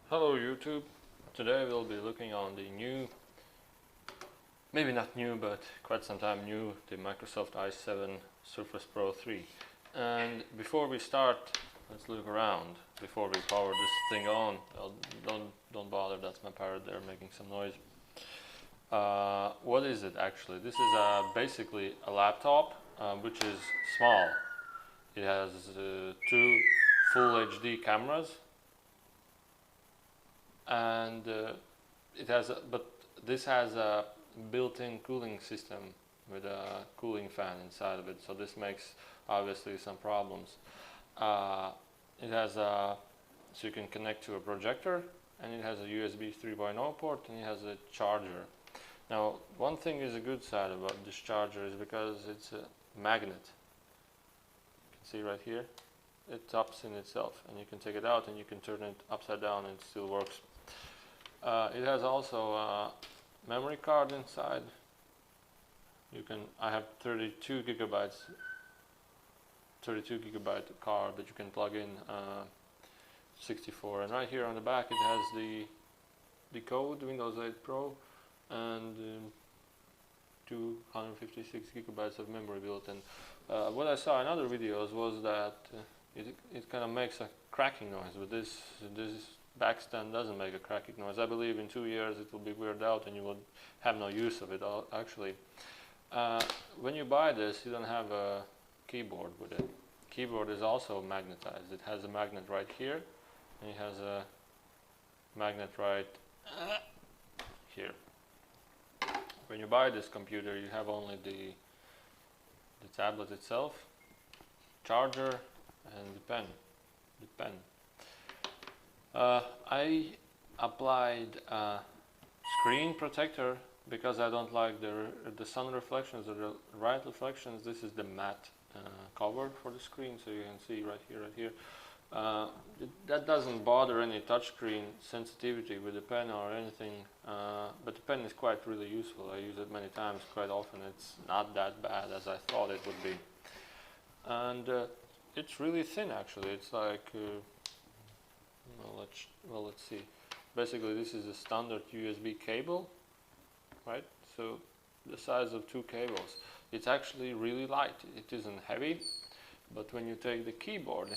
Hello YouTube. Today we'll be looking on the new, maybe not new but quite some time new, the Microsoft i7 Surface Pro 3. And before we start, let's look around before we power this thing on. Don't bother, that's my parrot there making some noise. What is it actually? This is basically a laptop which is small. It has two full HD cameras, and but this has a built-in cooling system with a cooling fan inside of it, so this makes obviously some problems. It has so you can connect to a projector, and it has a USB 3.0 port, and it has a charger. Now, one thing is a good side about this charger is because it's a magnet. You can see right here, it taps in itself, and you can take it out and you can turn it upside down and it still works. It has also a memory card inside. I have 32 gigabyte card, but you can plug in 64. And right here on the back, it has the code Windows 8 Pro and 256 gigabytes of memory built in. What I saw in other videos was that it kind of makes a cracking noise, but this backstand doesn't make a cracking noise. I believe in 2 years it will be weared out and you will have no use of it actually. When you buy this, you don't have a keyboard with it. Keyboard is also magnetized. It has a magnet right here, and it has a magnet right here. When you buy this computer, you have only the tablet itself, charger, and the pen. I applied a screen protector because I don't like the sun reflections or the light reflections. This is the matte cover for the screen, so you can see right here. That doesn't bother any touchscreen sensitivity with the pen or anything, but the pen is quite really useful. I use it many times, quite often. It's not that bad as I thought it would be, and it's really thin actually. It's like let's see. Basically, this is a standard USB cable, right? So the size of two cables. It's actually really light. It isn't heavy, but when you take the keyboard,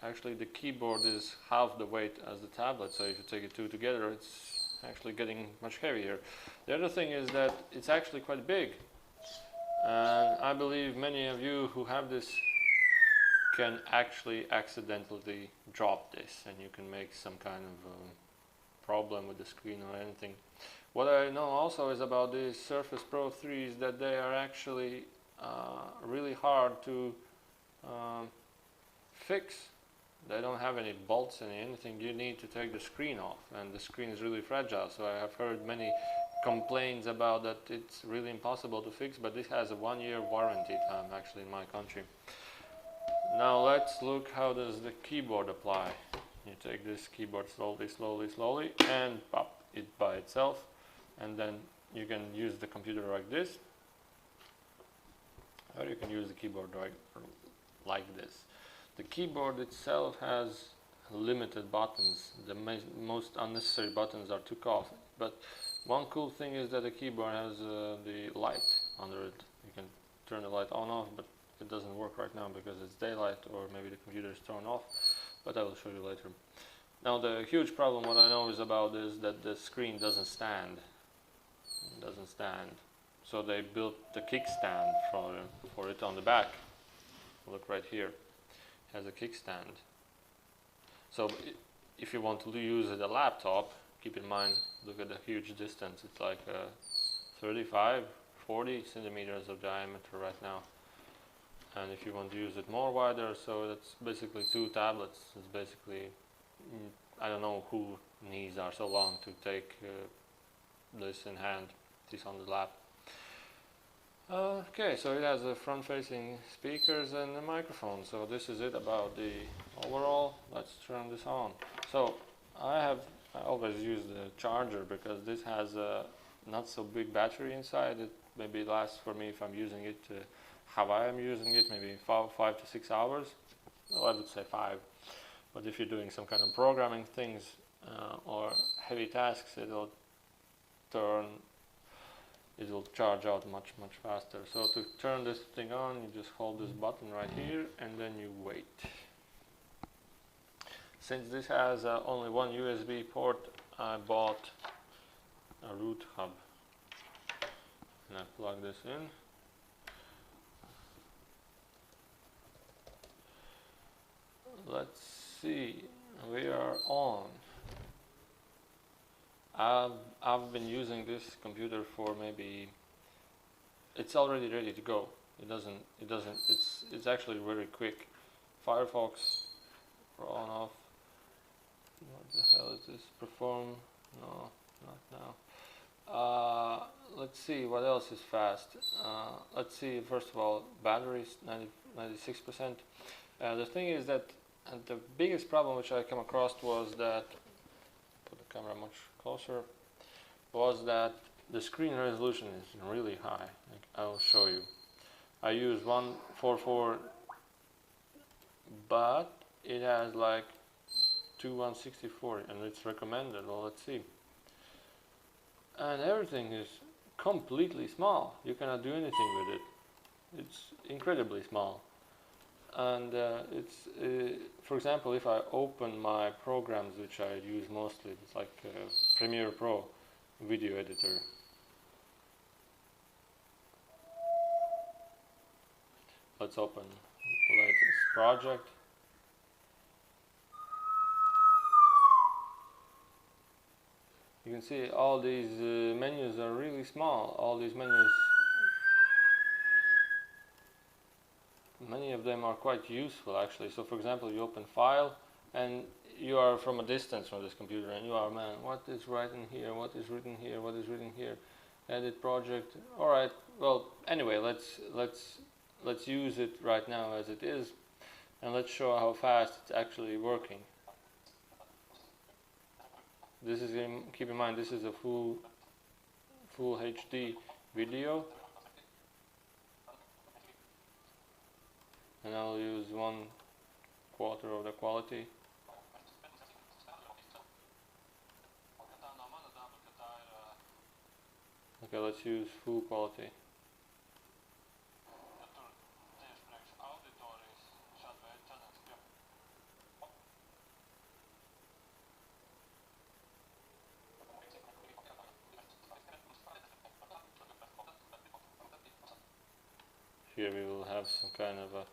actually the keyboard is half the weight as the tablet. So if you take the two together, it's actually getting much heavier. The other thing is that it's actually quite big, and I believe many of you who have this can actually accidentally drop this, and you can make some kind of problem with the screen or anything. What I know also is about the Surface Pro 3 is that they are actually really hard to fix. They don't have any bolts and anything. You need to take the screen off, and the screen is really fragile. So I have heard many complaints about that it's really impossible to fix, but this has a 1-year warranty time actually in my country. Now let's look how does the keyboard apply. You take this keyboard slowly and pop it by itself, and then you can use the computer like this, or you can use the keyboard like this. The keyboard itself has limited buttons. The most unnecessary buttons are took off, but one cool thing is that the keyboard has the light under it. You can turn the light on off, but it doesn't work right now because it's daylight, or maybe the computer is turned off, but I will show you later. Now the huge problem what I know is about is that the screen doesn't stand. So they built the kickstand for it on the back. Look right here, it has a kickstand. So if you want to use it a laptop, keep in mind, look at the huge distance. It's like 35-40 centimeters of diameter right now. And if you want to use it more wider, so that's basically two tablets. It's basically, I don't know who knees are so long to take this in hand, this on the lap. Okay, so it has a front-facing speakers and a microphone. So this is it about the overall. Let's turn this on. So I always use the charger because this has a not so big battery inside. It maybe lasts for me if I'm using it how I am using it, maybe 5 to 6 hours. Well, I would say 5. But if you're doing some kind of programming things, or heavy tasks, it will charge out much faster. So to turn this thing on, you just hold this button right here and then you wait. Since this has only one USB port, I bought a root hub and I plug this in. Let's see, we are on. I've been using this computer for maybe, it's already ready to go. It's actually very quick. Firefox, on off. What the hell is this? Perform? No, not now. Let's see what else is fast. Let's see, first of all, batteries 96%. The thing is that the biggest problem which I come across was that, put the camera much closer, was that the screen resolution is really high. I'll show you. I use 144, but it has like 2164 and it's recommended. Well, let's see. And everything is completely small. You cannot do anything with it. It's incredibly small. And for example, if I open my programs which I use mostly, it's like Premiere Pro video editor. Let's open the latest project. You can see all these menus are really small. All these menus, many of them are quite useful actually. So for example, you open file and you are from a distance from this computer and you are, man, what is written here, what is written here, what is written here, edit project. Alright, well anyway, let's use it right now as it is and let's show how fast it's actually working. This is, keep in mind, this is a full HD video. And I'll use 1/4 of the quality. Okay, let's use full quality. Here we will have some kind of a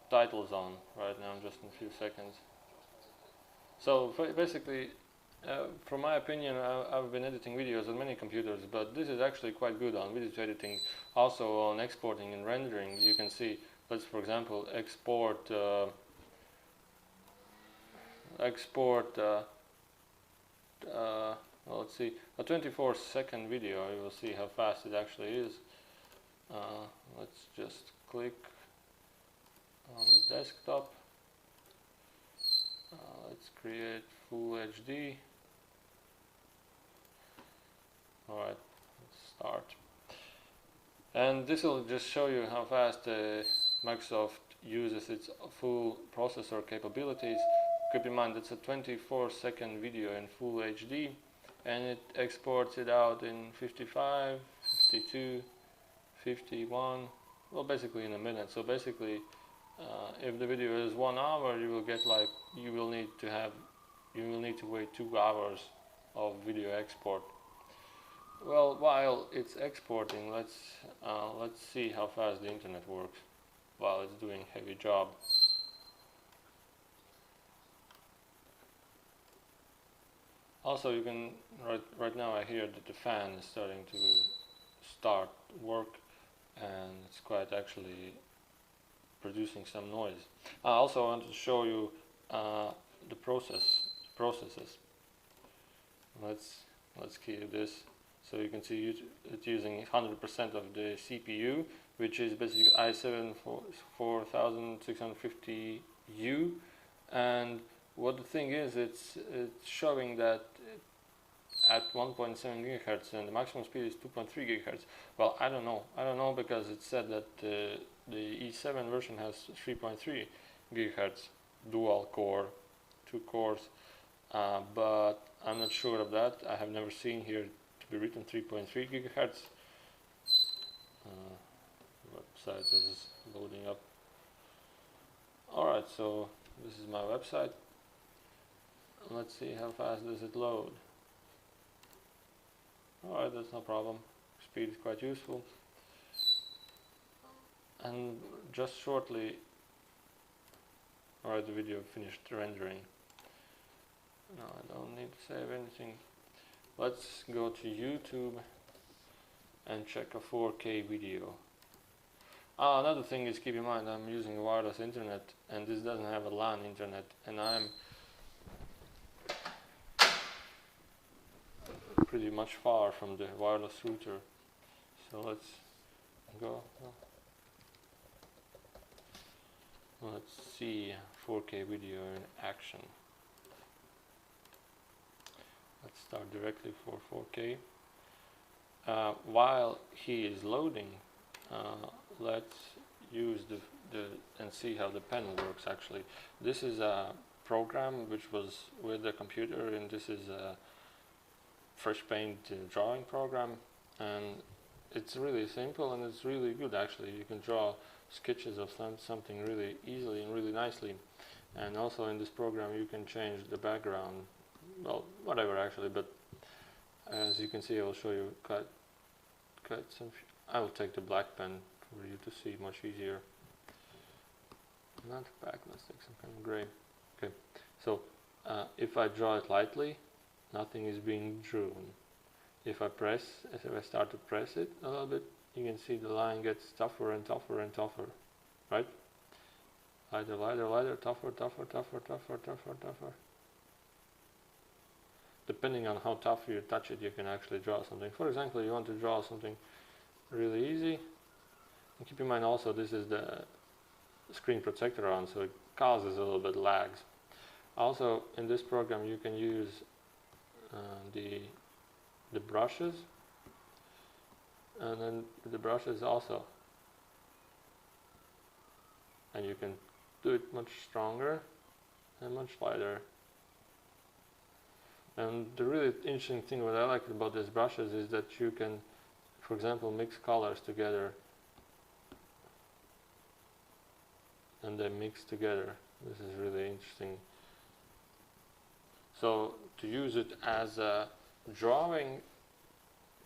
title zone right now, just in a few seconds. So basically, from my opinion, I've been editing videos on many computers, but this is actually quite good on video editing. Also on exporting and rendering, you can see, let's for example export well, let's see, a 24-second video. You will see how fast it actually is. Let's just click on the desktop. Let's create full HD. Alright, let's start. And this will just show you how fast Microsoft uses its full processor capabilities. Keep in mind it's a 24-second video in full HD and it exports it out in 55, 52, 51, well basically in a minute. So basically if the video is 1 hour, you will get like, you will need to wait 2 hours of video export. Well, while it's exporting, let's see how fast the internet works while it's doing a heavy job. Also, you can right now I hear that the fan is starting to start work, and it's quite actually producing some noise. I also want to show you the processes. Let's key this. So you can see it's using 100% of the CPU, which is basically i7 4650U. And what the thing is, it's showing that at 1.7 gigahertz and the maximum speed is 2.3 gigahertz. Well, I don't know because it said that the E7 version has 3.3 gigahertz dual core 2 cores, but I'm not sure of that. I have never seen here to be written 3.3 gigahertz. Website is loading up. Alright, so this is my website. Let's see how fast does it load. Alright, that's no problem. Speed is quite useful. And just shortly, alright, the video finished rendering. No, I don't need to save anything. Let's go to YouTube and check a 4K video. Another thing is, keep in mind I'm using wireless internet, and this doesn't have a LAN internet, and I'm pretty much far from the wireless router. So let's go. Let's see 4K video in action. Let's start directly for 4K. While he is loading, let's use the and see how the pen works. Actually, this is a program which was with the computer, and this is a Fresh Paint drawing program, and it's really simple and it's really good. Actually, you can draw sketches of something really easily and really nicely. And also in this program you can change the background, well, whatever actually, but as you can see, I will show you cut some. I will take the black pen for you to see much easier. Not black, let's take some kind of gray. Okay, so if I draw it lightly, nothing is being drawn. If I start to press it a little bit, you can see the line gets tougher and tougher and tougher, right? Lighter, lighter, lighter, tougher, tougher, tougher, tougher, tougher, tougher. Depending on how tough you touch it, you can actually draw something. For example, you want to draw something really easy. And keep in mind also, this is the screen protector on, so it causes a little bit lags. Also, in this program, you can use the brushes, and then the brushes also, and you can do it much stronger and much lighter. And the really interesting thing, what I like about these brushes, is that you can, for example, mix colors together, and they mix together. This is really interesting. So to use it as a drawing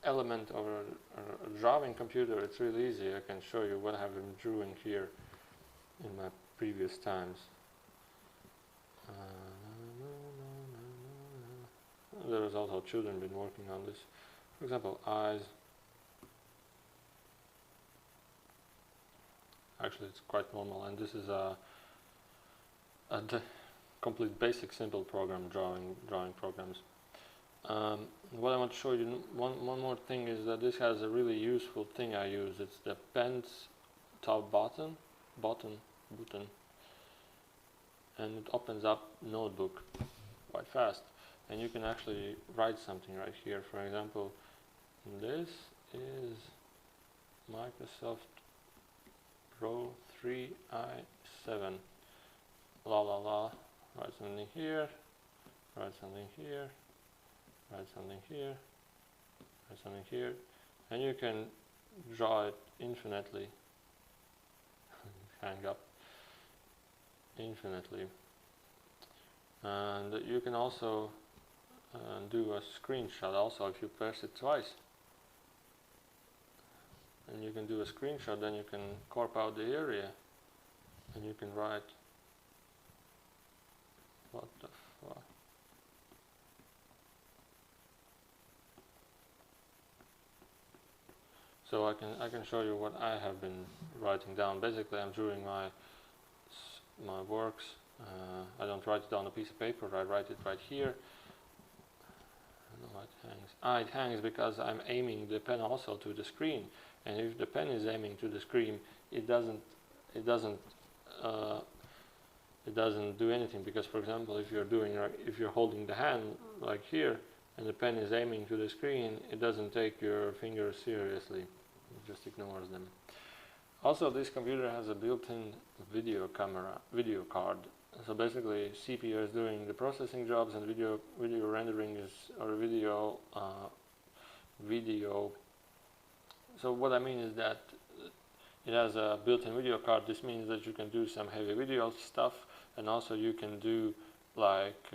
element or a drawing computer, it's really easy. I can show you what I have been drawing here in my previous times. There is also children been working on this. For example, eyes. Actually, it's quite normal, and this is a complete basic simple program, drawing programs. What I want to show you, one more thing, is that this has a really useful thing I use. It's the pen's top button, and it opens up notebook quite fast, and you can actually write something right here. For example, this is Microsoft pro3 i7, la la la. Write something here, write something here, write something here, write something here, and you can draw it infinitely. Hang up infinitely. And you can also do a screenshot also if you press it twice. And you can do a screenshot, then you can crop out the area, and you can write. What the fuck? So I can show you what I have been writing down. Basically, I'm drawing my works. I don't write it on a piece of paper. I write it right here. I don't know why it hangs. It hangs because I'm aiming the pen also to the screen. And if the pen is aiming to the screen, it doesn't do anything, because, for example, if you're holding the hand like here and the pen is aiming to the screen, it doesn't take your fingers seriously. It just ignores them. Also, this computer has a built-in video card, So basically, CPU is doing the processing jobs, and video rendering is, or video. So what I mean is that it has a built-in video card. This means that you can do some heavy video stuff, and also you can do like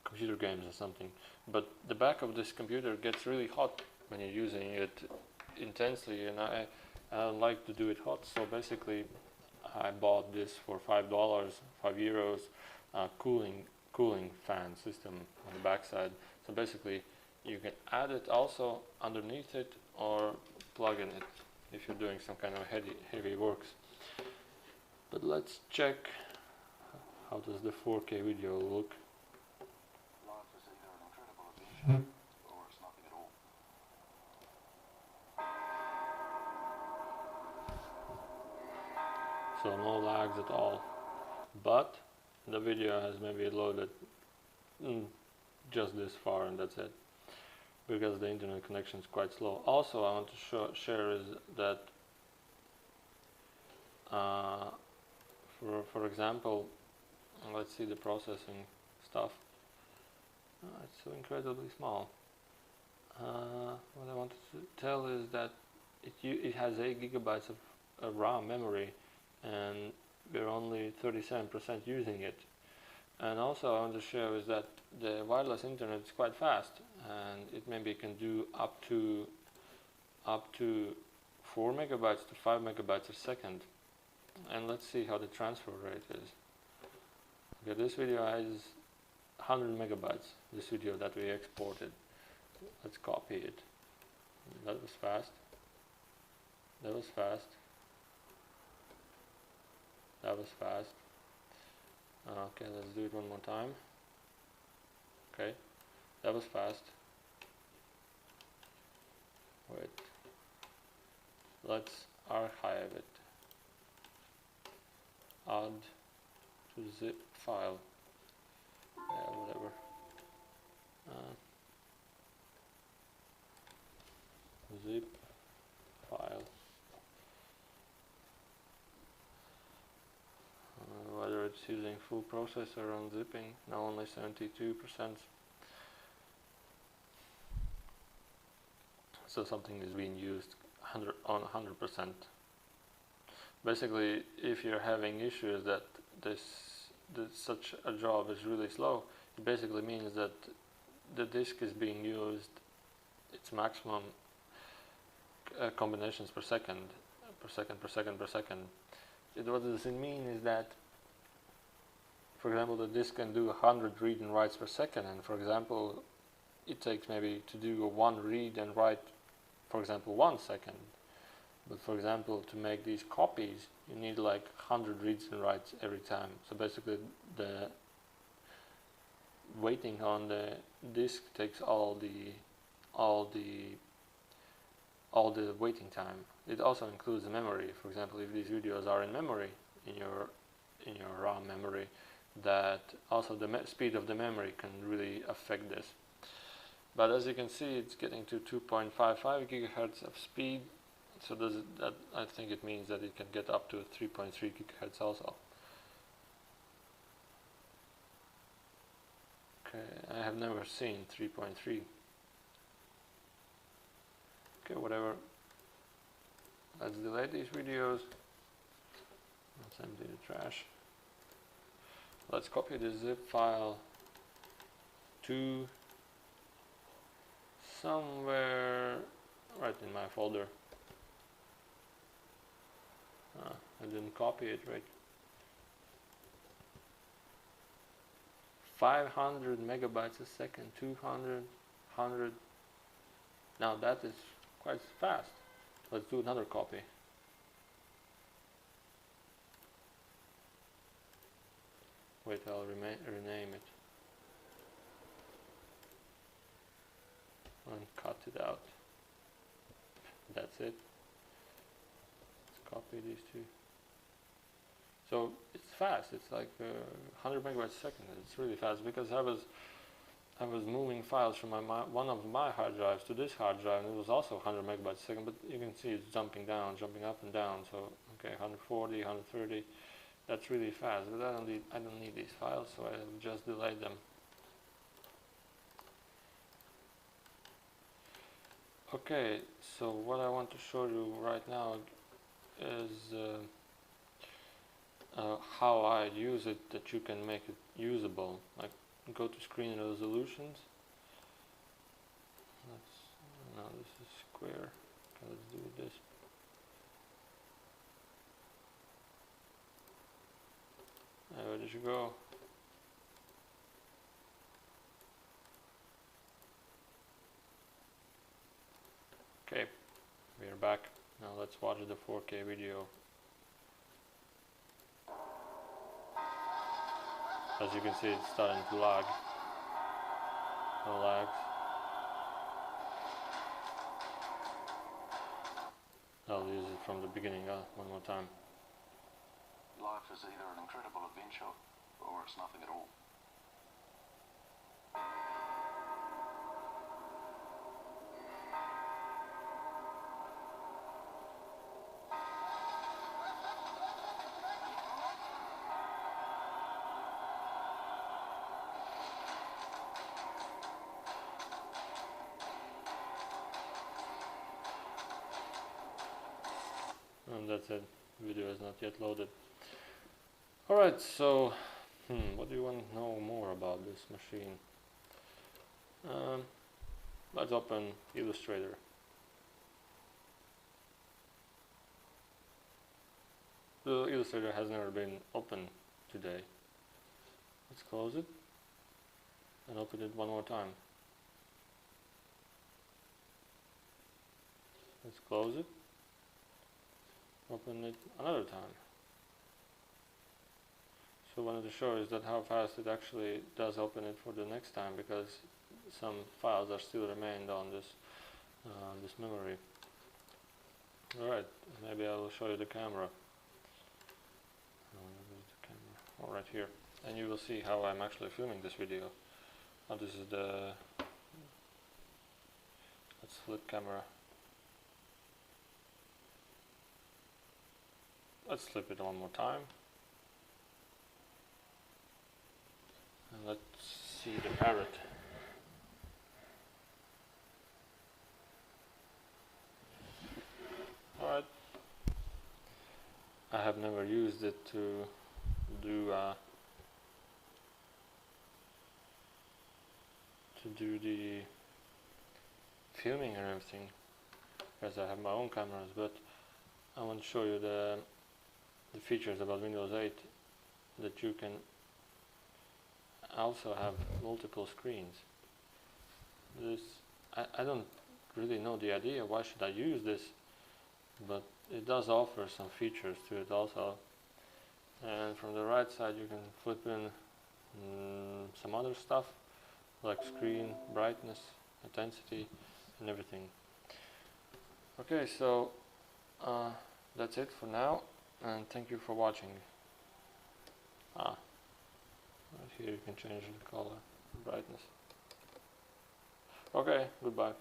computer games or something. But the back of this computer gets really hot when you're using it intensely, and I don't like to do it hot. So basically, I bought this for €5, €5, cooling fan system on the backside. So basically, you can add it also underneath it or plug in it if you're doing some kind of heavy works. But let's check how does the 4K video look. So no lags at all, but the video has maybe loaded just this far, and that's it, because the internet connection is quite slow. Also, I want to share is that for example, let's see the processing stuff. It's so incredibly small. What I wanted to tell is that it has 8 gigabytes of RAM memory, and we're only 37% using it. And also I want to show is that the wireless internet is quite fast, and it maybe can do up to 4 megabytes to 5 megabytes a second. And let's see how the transfer rate is. Okay, this video has 100 megabytes, this video that we exported. Let's copy it. That was fast. That was fast. That was fast. Okay, let's do it one more time. Okay, that was fast. Wait. Let's archive it. Add to zip file. Yeah, whatever. Zip file. Whether it's using full processor on zipping, now only 72%. So something is being used on 100%. Basically, if you're having issues that such a job is really slow, it basically means that the disk is being used its maximum combinations per second. What does it mean is that, for example, the disk can do 100 read and writes per second, and for example, it takes maybe to do one read and write, for example, 1 second. But for example, to make these copies, you need like 100 reads and writes every time. So basically, the waiting on the disk takes all the waiting time. It also includes the memory. For example, if these videos are in memory, in your RAM memory, that also the speed of the memory can really affect this. But as you can see, it's getting to 2.55 gigahertz of speed. So that I think it means that it can get up to 3.3 gigahertz also. Okay, I have never seen 3.3. Okay, whatever. Let's delete these videos. Let's empty the trash. Let's copy the zip file to somewhere right in my folder. I didn't copy it right. 500 megabytes a second, 200, 100. Now that is quite fast. Let's do another copy. Wait, I'll rename it and cut it out. That's it. Let's copy these two. So it's fast. It's like 100 megabytes a second. It's really fast because I was moving files from one of my hard drives to this hard drive, and it was also 100 megabytes a second. But you can see it's jumping down, jumping up and down. So okay, 140, 130. That's really fast, but I don't need these files, so I'll just delete them. Okay, so what I want to show you right now is how I use it, that you can make it usable. Like, go to screen resolutions. Now this is square. Okay, let's do this. Where did you go? Okay, we are back. Now let's watch the 4K video. As you can see, it's starting to lag. No lags. I'll use it from the beginning one more time. Life is either an incredible adventure or it's nothing at all. And that's it. Video is not yet loaded. Alright, so what do you want to know more about this machine? Let's open Illustrator. The Illustrator has never been open today. Let's close it and open it one more time. Let's close it. Open it another time. So I wanted to show is that how fast it actually does open it for the next time, because some files are still remained on this this memory. Alright, maybe I will show you the camera. Oh, right here, and you will see how I'm actually filming this video. Now this is the, let's flip camera. Let's flip it one more time. And let's see the parrot. Alright. I have never used it to do the filming and everything, because I have my own cameras, but I want to show you the features about Windows 8, that you can also have multiple screens. This I don't really know the idea why should I use this, but it does offer some features to it also. And from the right side you can flip in some other stuff like screen brightness, intensity and everything. Okay, so that's it for now, and thank you for watching. Right here you can change the color, brightness. Okay, goodbye.